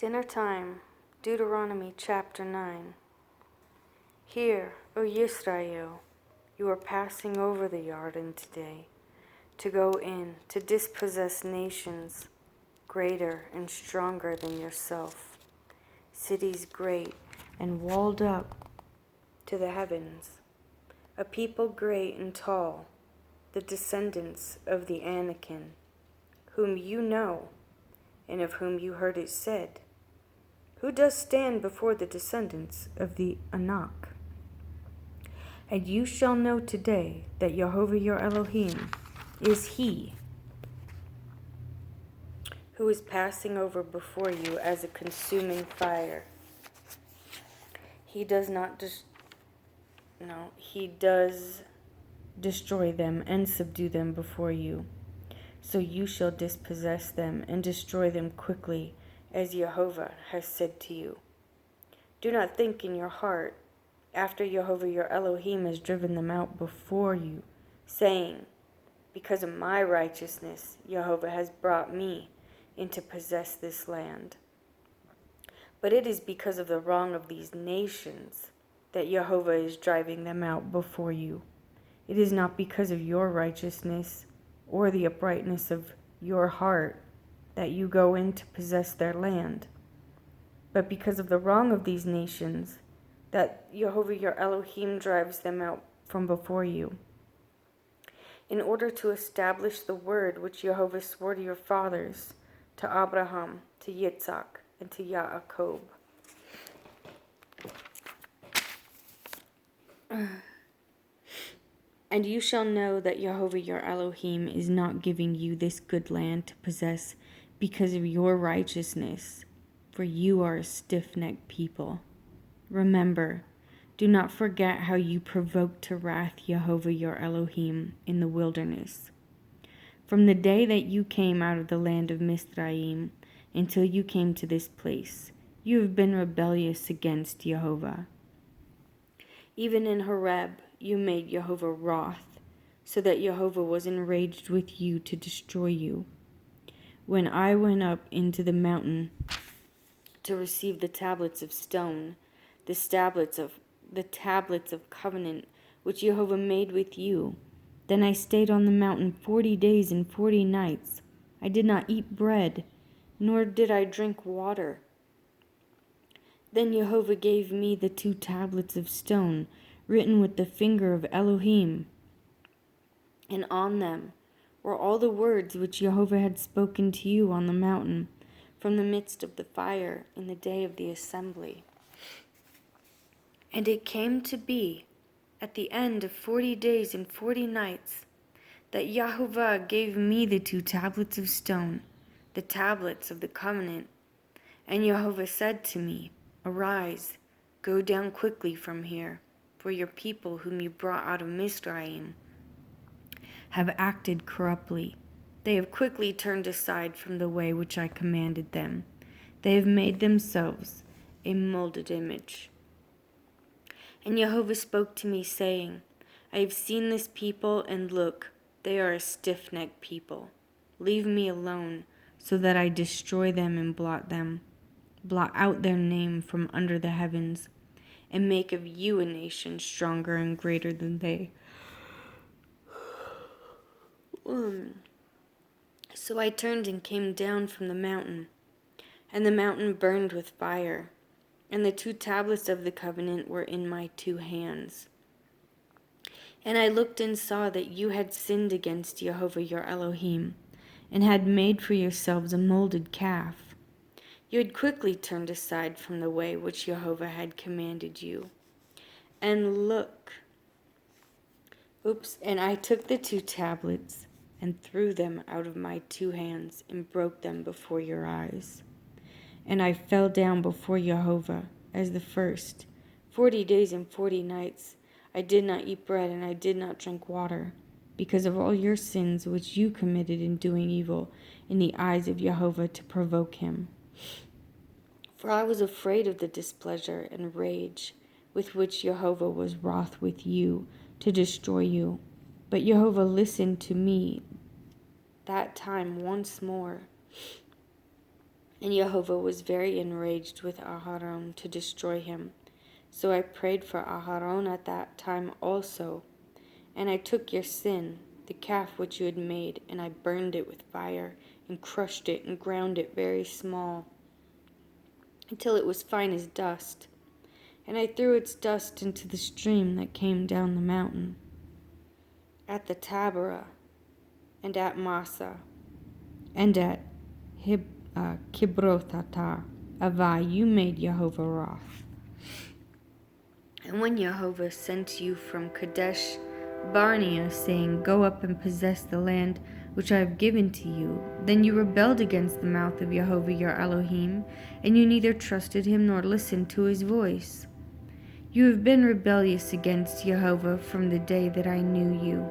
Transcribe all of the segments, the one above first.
Dinner time, Deuteronomy chapter 9. Hear, O Yisrael, you are passing over the Jordan today, to go in to dispossess nations greater and stronger than yourself, cities great and walled up to the heavens, a people great and tall, the descendants of the Anakim, whom you know, and of whom you heard it said, who does stand before the descendants of the Anak? And you shall know today that Jehovah your Elohim is He who is passing over before you as a consuming fire. He does destroy them and subdue them before you. So you shall dispossess them and destroy them quickly, as Jehovah has said to you. Do not think in your heart, after Jehovah your Elohim has driven them out before you, saying, because of my righteousness Jehovah has brought me in to possess this land. But it is because of the wrong of these nations that Jehovah is driving them out before you. It is not because of your righteousness or the uprightness of your heart that you go in to possess their land, but because of the wrong of these nations that Jehovah your Elohim drives them out from before you, in order to establish the word which Jehovah swore to your fathers, to Abraham, to Yitzhak, and to Yaakov. And you shall know that Jehovah your Elohim is not giving you this good land to possess because of your righteousness, for you are a stiff-necked people. Remember, do not forget how you provoked to wrath Jehovah your Elohim in the wilderness. From the day that you came out of the land of Mizraim until you came to this place, you have been rebellious against Jehovah. Even in Horeb, you made Jehovah wroth, so that Jehovah was enraged with you to destroy you. When I went up into the mountain to receive the tablets of stone, the tablets of covenant which Jehovah made with you, then I stayed on the mountain 40 days and 40 nights. I did not eat bread, nor did I drink water. Then Jehovah gave me the 2 tablets of stone, written with the finger of Elohim, and on them were all the words which Jehovah had spoken to you on the mountain from the midst of the fire in the day of the assembly. And it came to be at the end of 40 days and 40 nights that Jehovah gave me the 2 tablets of stone, the tablets of the covenant. And Jehovah said to me, arise, go down quickly from here, for your people whom you brought out of Mizraim have acted corruptly. They have quickly turned aside from the way which I commanded them. They have made themselves a molded image. And Jehovah spoke to me, saying, I have seen this people, and look, they are a stiff-necked people. Leave me alone, so that I destroy them and blot out their name from under the heavens, and make of you a nation stronger and greater than they. So I turned and came down from the mountain, and the mountain burned with fire, and the 2 tablets of the covenant were in my 2 hands. And I looked and saw that you had sinned against Jehovah your Elohim, and had made for yourselves a molded calf. You had quickly turned aside from the way which Jehovah had commanded you. And look, and I took the 2 tablets and threw them out of my 2 hands and broke them before your eyes. And I fell down before Jehovah as the first. 40 days and 40 nights I did not eat bread and I did not drink water, because of all your sins which you committed in doing evil in the eyes of Jehovah to provoke him. For I was afraid of the displeasure and rage with which Jehovah was wroth with you to destroy you. But Jehovah listened to me that time once more, And Jehovah was very enraged with Aharon to destroy him. So I prayed for Aharon at that time also. And I took your sin, the calf which you had made, and I burned it with fire, and crushed it, and ground it very small, until it was fine as dust. And I threw its dust into the stream that came down the mountain. At the Taberah, and at Massa, and at Kibroth Avah, you made Jehovah wroth. And when Jehovah sent you from Kadesh Barnea, saying, Go up and possess the land which I have given to you, then you rebelled against the mouth of Jehovah your Elohim, and you neither trusted him nor listened to his voice. You have been rebellious against Jehovah from the day that I knew you.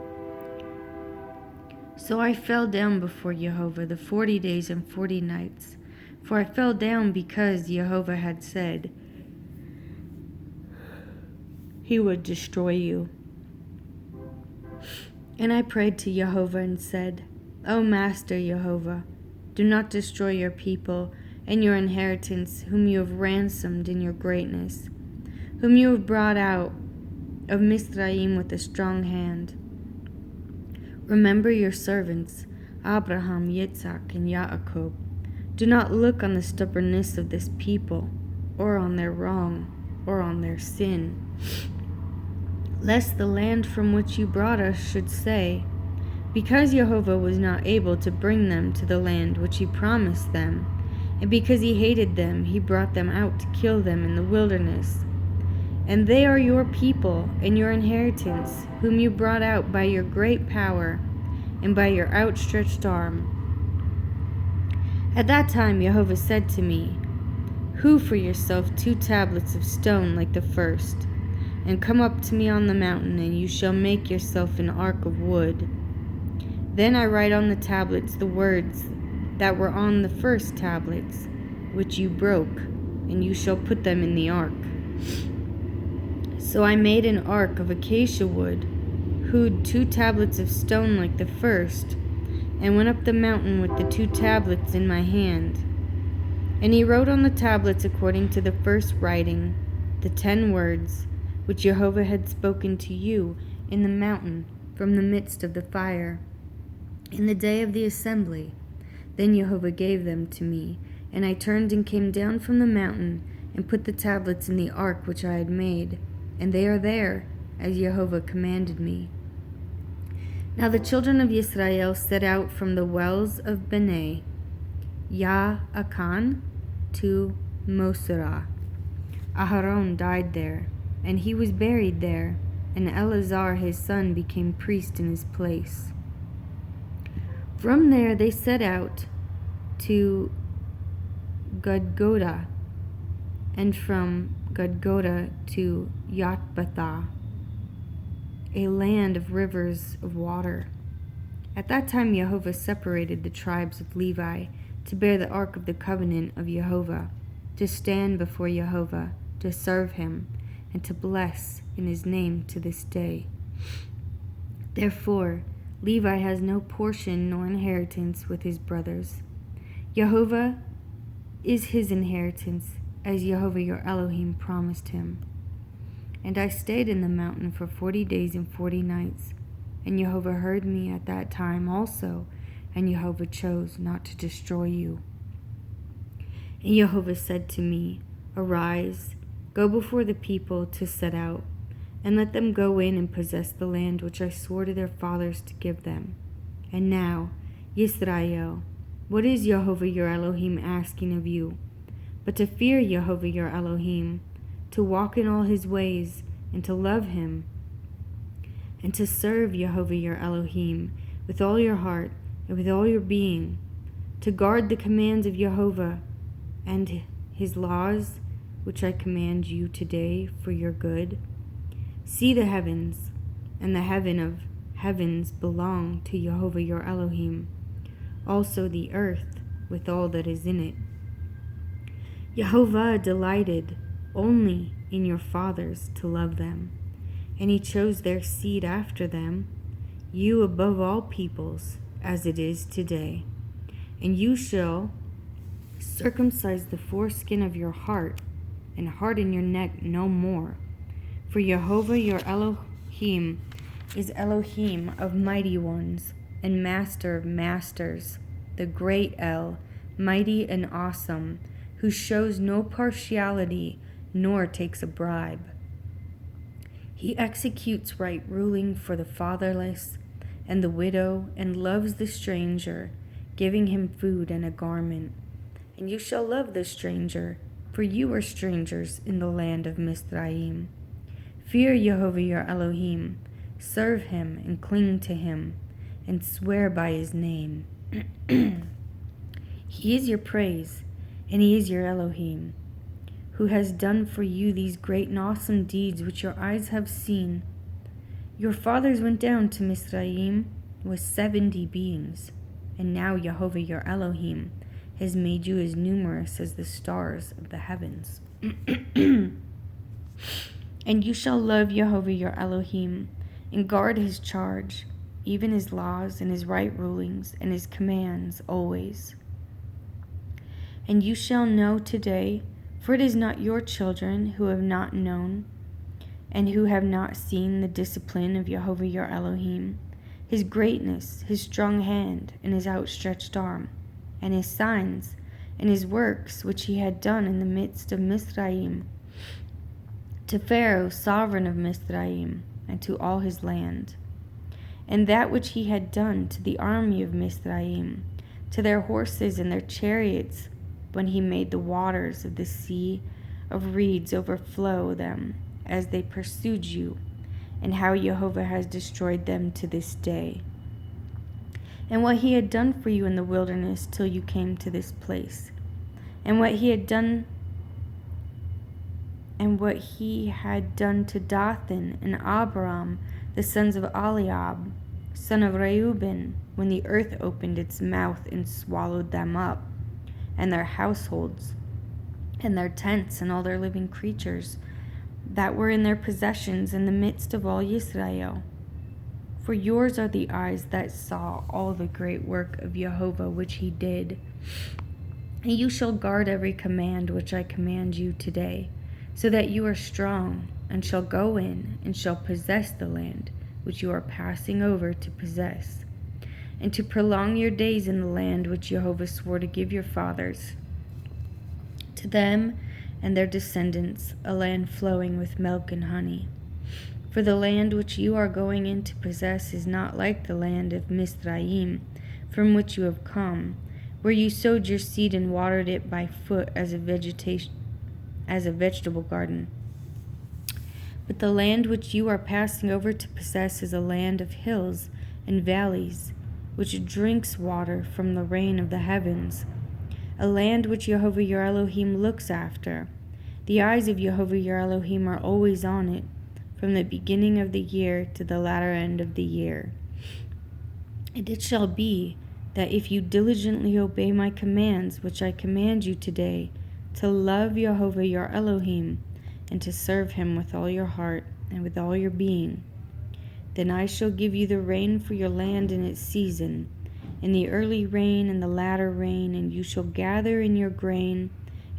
So I fell down before Jehovah the 40 days and 40 nights, for I fell down because Jehovah had said he would destroy you. And I prayed to Jehovah and said, O Master Jehovah, do not destroy your people and your inheritance, whom you have ransomed in your greatness, whom you have brought out of Mizraim with a strong hand. Remember your servants, Abraham, Yitzhak, and Yaakov. Do not look on the stubbornness of this people, or on their wrong, or on their sin, lest the land from which you brought us should say, because Jehovah was not able to bring them to the land which he promised them, and because he hated them, he brought them out to kill them in the wilderness. And they are your people and your inheritance, whom you brought out by your great power and by your outstretched arm. At that time Jehovah said to me, Hew for yourself 2 tablets of stone like the first, and come up to me on the mountain, and you shall make yourself an ark of wood. Then I write on the tablets the words that were on the first tablets, which you broke, and you shall put them in the ark. So I made an ark of acacia wood, hewed 2 tablets of stone like the first, and went up the mountain with the 2 tablets in my hand. And he wrote on the tablets according to the first writing, the 10 words, which Jehovah had spoken to you in the mountain from the midst of the fire, in the day of the assembly. Then Jehovah gave them to me, and I turned and came down from the mountain, and put the tablets in the ark which I had made, and they are there, as Jehovah commanded me. Now the children of Israel set out from the wells of Beneh, Ya'akan, to Moserah. Aharon died there, and he was buried there, and Eleazar his son became priest in his place. From there they set out to Gudgoda, and from Gudgoda to Yotbathah, a land of rivers of water. At that time Jehovah separated the tribes of Levi to bear the ark of the covenant of Jehovah, to stand before Jehovah, to serve him, and to bless in his name to this day. Therefore Levi has no portion nor inheritance with his brothers. Jehovah is his inheritance, as Jehovah your Elohim promised him. And I stayed in the mountain for 40 days and 40 nights, and Jehovah heard me at that time also, and Jehovah chose not to destroy you. And Jehovah said to me, Arise, go before the people to set out, and let them go in and possess the land which I swore to their fathers to give them. And now, Yisrael, what is Jehovah your Elohim asking of you, but to fear Jehovah your Elohim, to walk in all his ways, and to love him, and to serve Jehovah your Elohim with all your heart and with all your being, to guard the commands of Jehovah and his laws, which I command you today for your good. See the heavens, and the heaven of heavens belong to Jehovah your Elohim, also the earth with all that is in it. Jehovah delighted only in your fathers to love them, and he chose their seed after them, you above all peoples, as it is today. And you shall Circumcise the foreskin of your heart, and harden your neck no more. For Jehovah your Elohim is Elohim of mighty ones, and master of masters, the great El, mighty and awesome, who shows no partiality nor takes a bribe. He executes right ruling for the fatherless and the widow, and loves the stranger, giving him food and a garment. And you shall love the stranger, for you are strangers in the land of Mizraim. Fear Jehovah your Elohim, serve him and cling to him, and swear by his name. He is your praise, and he is your Elohim, who has done for you these great and awesome deeds which your eyes have seen. Your fathers went down to Mizraim with 70 beings, and now Jehovah your Elohim has made you as numerous as the stars of the heavens. And you shall love Jehovah your Elohim, and guard his charge, even his laws and his right rulings and his commands always. And you shall know today, for it is not your children who have not known, and who have not seen the discipline of Jehovah your Elohim, his greatness, his strong hand, and his outstretched arm, and his signs, and his works which he had done in the midst of Mizraim, to Pharaoh, sovereign of Mizraim, and to all his land, and that which he had done to the army of Mizraim, to their horses and their chariots, when he made the waters of the sea of reeds overflow them as they pursued you, and how Jehovah has destroyed them to this day. And what he had done for you in the wilderness till you came to this place, and what he had done to Dathan and Abiram, the sons of Eliab, son of Reuben, when the earth opened its mouth and swallowed them up, and their households, and their tents, and all their living creatures that were in their possessions in the midst of all Israel. For yours are the eyes that saw all the great work of Jehovah which he did. And you shall guard every command which I command you today, so that you are strong, and shall go in, and shall possess the land which you are passing over to possess, and to prolong your days in the land which Jehovah swore to give your fathers, to them and their descendants, a land flowing with milk and honey. For the land which you are going in to possess is not like the land of Mizraim, from which you have come, where you sowed your seed and watered it by foot as a vegetable garden. But the land which you are passing over to possess is a land of hills and valleys, which drinks water from the rain of the heavens, a land which Jehovah your Elohim looks after. The eyes of Jehovah your Elohim are always on it, from the beginning of the year to the latter end of the year. And it shall be that if you diligently obey my commands, which I command you today, to love Jehovah your Elohim, and to serve him with all your heart and with all your being, then I shall give you the rain for your land in its season, in the early rain and the latter rain, and you shall gather in your grain,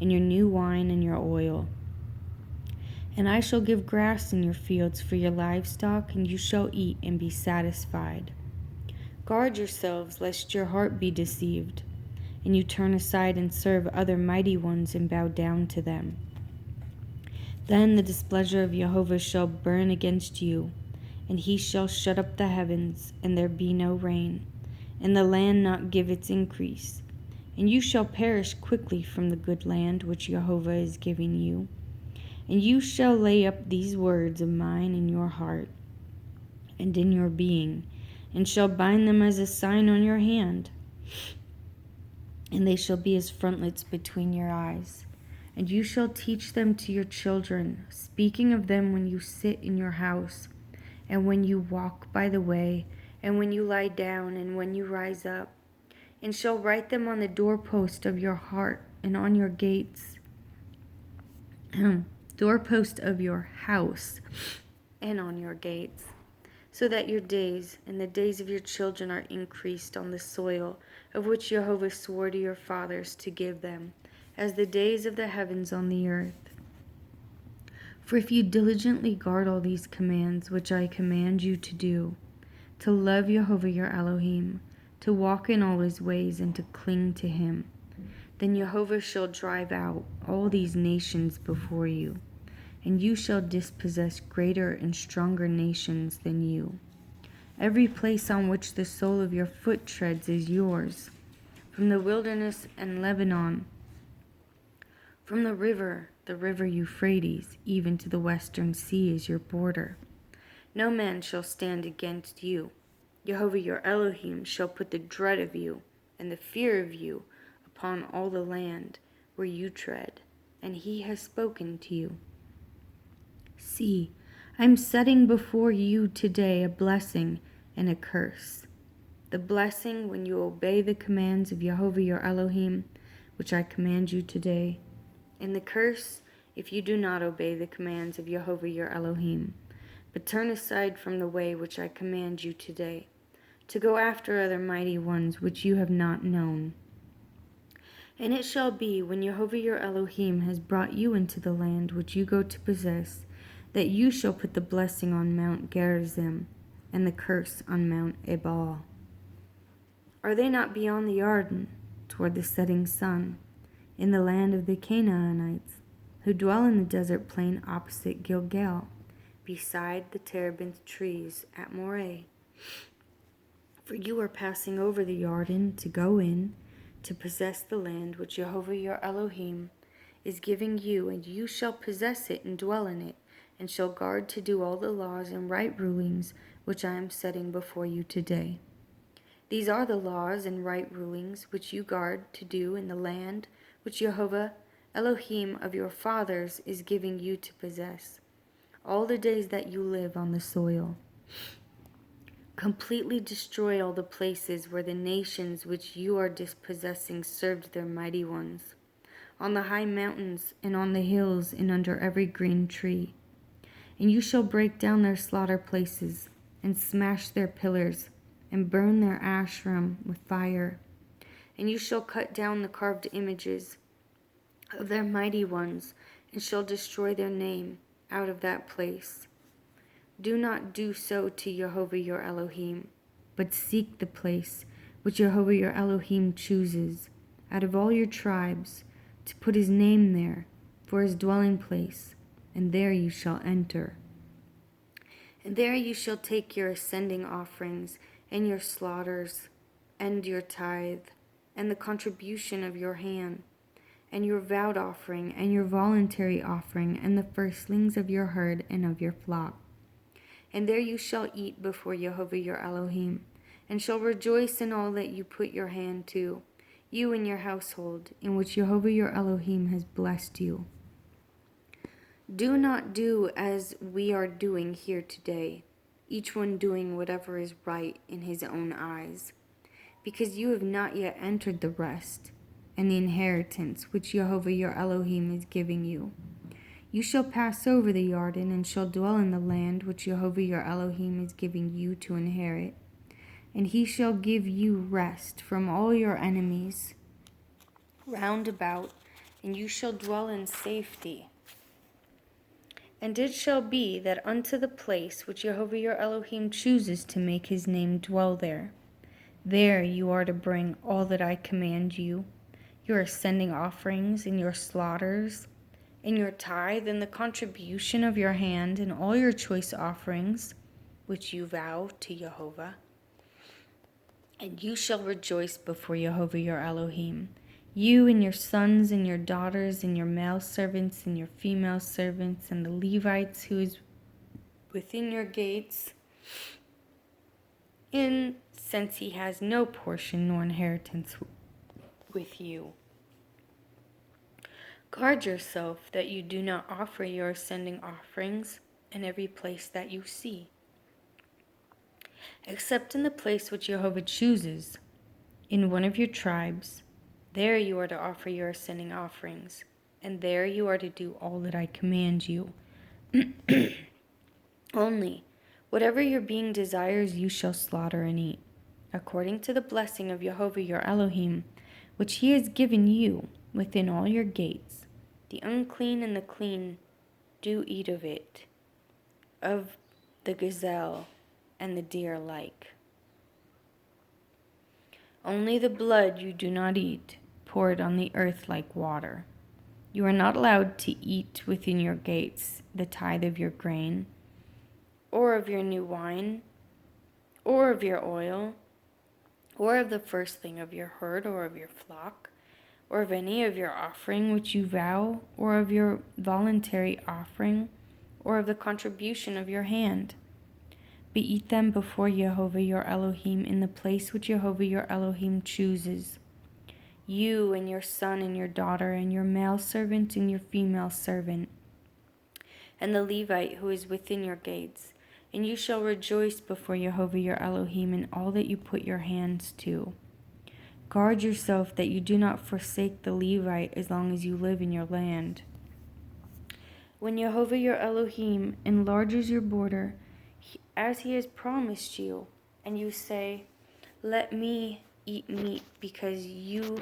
and your new wine, and your oil. And I shall give grass in your fields for your livestock, and you shall eat and be satisfied. Guard yourselves, lest your heart be deceived, and you turn aside and serve other mighty ones and bow down to them. Then the displeasure of Jehovah shall burn against you, and he shall shut up the heavens, and there be no rain, and the land not give its increase. And you shall perish quickly from the good land which Jehovah is giving you. And you shall lay up these words of mine in your heart and in your being, and shall bind them as a sign on your hand, and they shall be as frontlets between your eyes. And you shall teach them to your children, speaking of them when you sit in your house, and when you walk by the way, and when you lie down, and when you rise up, and shall write them on the doorpost of your heart and on your gates, doorpost of your house and on your gates, so that your days and the days of your children are increased on the soil of which Jehovah swore to your fathers to give them, as the days of the heavens on the earth. For if you diligently guard all these commands which I command you to do, to love Jehovah your Elohim, to walk in all his ways, and to cling to him, then Jehovah shall drive out all these nations before you, and you shall dispossess greater and stronger nations than you. Every place on which the sole of your foot treads is yours, from the wilderness and Lebanon, from the river Euphrates, even to the western sea is your border. No man shall stand against you. Jehovah your Elohim shall put the dread of you and the fear of you upon all the land where you tread, and he has spoken to you. See, I am setting before you today a blessing and a curse. The blessing when you obey the commands of Jehovah your Elohim, which I command you today, and the curse if you do not obey the commands of Jehovah your Elohim, but turn aside from the way which I command you today, to go after other mighty ones which you have not known. And it shall be, when Jehovah your Elohim has brought you into the land which you go to possess, that you shall put the blessing on Mount Gerizim, and the curse on Mount Ebal. Are they not beyond the Jordan, toward the setting sun, in the land of the Canaanites, who dwell in the desert plain opposite Gilgal, beside the terebinth trees at Moreh? For you are passing over the Jordan to go in, to possess the land which Jehovah your Elohim is giving you, and you shall possess it and dwell in it, and shall guard to do all the laws and right rulings which I am setting before you today. These are the laws and right rulings which you guard to do in the land which Jehovah Elohim of your fathers is giving you to possess, all the days that you live on the soil. Completely destroy all the places where the nations which you are dispossessing served their mighty ones, on the high mountains and on the hills and under every green tree. And you shall break down their slaughter places, and smash their pillars, and burn their Asherim with fire. And you shall cut down the carved images of their mighty ones, and shall destroy their name out of that place. Do not do so to Jehovah your Elohim, but seek the place which Jehovah your Elohim chooses out of all your tribes, to put his name there for his dwelling place, and there you shall enter. And there you shall take your ascending offerings, and your slaughters, and your tithe, and the contribution of your hand, and your vowed offering, and your voluntary offering, and the firstlings of your herd and of your flock. And there you shall eat before Jehovah your Elohim, and shall rejoice in all that you put your hand to, you and your household, in which Jehovah your Elohim has blessed you. Do not do as we are doing here today, each one doing whatever is right in his own eyes, because you have not yet entered the rest and the inheritance which Jehovah your Elohim is giving you. You shall pass over the Jordan, and shall dwell in the land which Jehovah your Elohim is giving you to inherit. And he shall give you rest from all your enemies round about, and you shall dwell in safety. And it shall be that unto the place which Jehovah your Elohim chooses to make his name dwell there, there you are to bring all that I command you, your ascending offerings and your slaughters, and your tithe and the contribution of your hand, and all your choice offerings, which you vow to Jehovah. And you shall rejoice before Jehovah your Elohim, you and your sons and your daughters and your male servants and your female servants and the Levites who is within your gates, and since he has no portion nor inheritance with you. Guard yourself that you do not offer your ascending offerings in every place that you see, except in the place which Jehovah chooses, in one of your tribes. There you are to offer your ascending offerings, and there you are to do all that I command you. Only, whatever your being desires, you shall slaughter and eat. according to the blessing of Jehovah your Elohim, which he has given you within all your gates. The unclean and the clean do eat of it, of the gazelle and the deer alike. Only the blood you do not eat, pour it on the earth like water. You are not allowed to eat within your gates the tithe of your grain, or of your new wine, or of your oil, or of the firstling of your herd or of your flock, or of any of your offering which you vow, or of your voluntary offering, or of the contribution of your hand. But eat them before Jehovah your Elohim in the place which Jehovah your Elohim chooses. You and your son and your daughter and your male servant and your female servant, and the Levite who is within your gates. And you shall rejoice before Jehovah your Elohim in all that you put your hands to. Guard yourself that you do not forsake the Levite as long as you live in your land. When Jehovah your Elohim enlarges your border, as he has promised you, and you say, "Let me eat meat," because you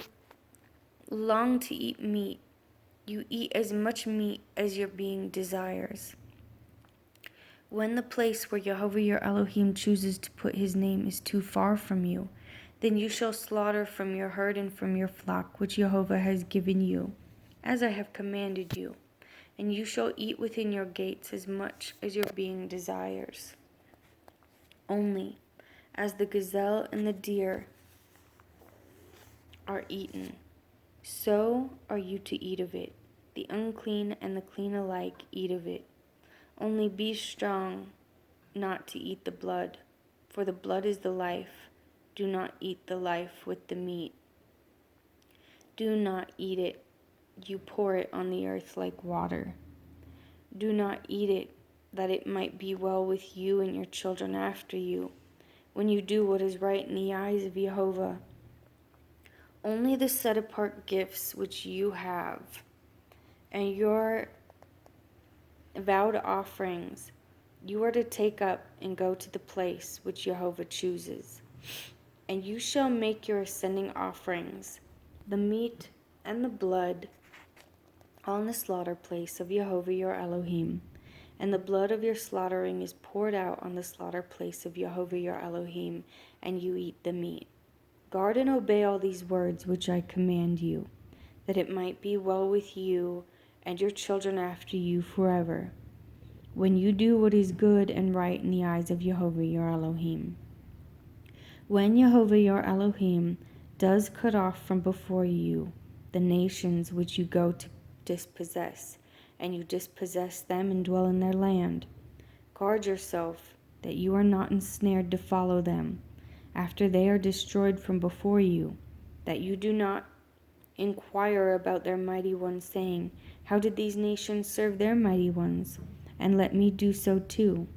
long to eat meat, you eat as much meat as your being desires. When the place where Jehovah your Elohim chooses to put his name is too far from you, then you shall slaughter from your herd and from your flock which Jehovah has given you, as I have commanded you, and you shall eat within your gates as much as your being desires. Only as the gazelle and the deer are eaten, so are you to eat of it. The unclean and the clean alike eat of it. Only be strong not to eat the blood, for the blood is the life. Do not eat the life with the meat. Do not eat it. You pour it on the earth like water. Do not eat it, that it might be well with you and your children after you, when you do what is right in the eyes of Jehovah. Only the set-apart gifts which you have, and your vowed offerings, you are to take up and go to the place which Jehovah chooses. And you shall make your ascending offerings, the meat and the blood, on the slaughter place of Jehovah your Elohim. And the blood of your slaughtering is poured out on the slaughter place of Jehovah your Elohim, and you eat the meat. Guard and obey all these words which I command you, that it might be well with you and your children after you forever, when you do what is good and right in the eyes of Jehovah your Elohim. When Jehovah your Elohim does cut off from before you the nations which you go to dispossess, and you dispossess them and dwell in their land, guard yourself that you are not ensnared to follow them after they are destroyed from before you, that you do not inquire about their mighty ones, saying, "How did these nations serve their mighty ones? And let me do so too."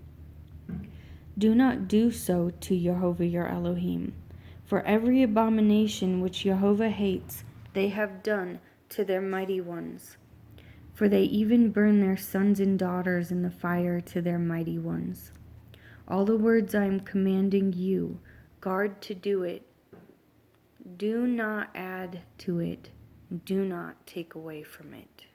Do not do so to Jehovah your Elohim, for every abomination which Jehovah hates they have done to their mighty ones. For they even burn their sons and daughters in the fire to their mighty ones. All the words I am commanding you, guard to do it. Do not add to it, do not take away from it.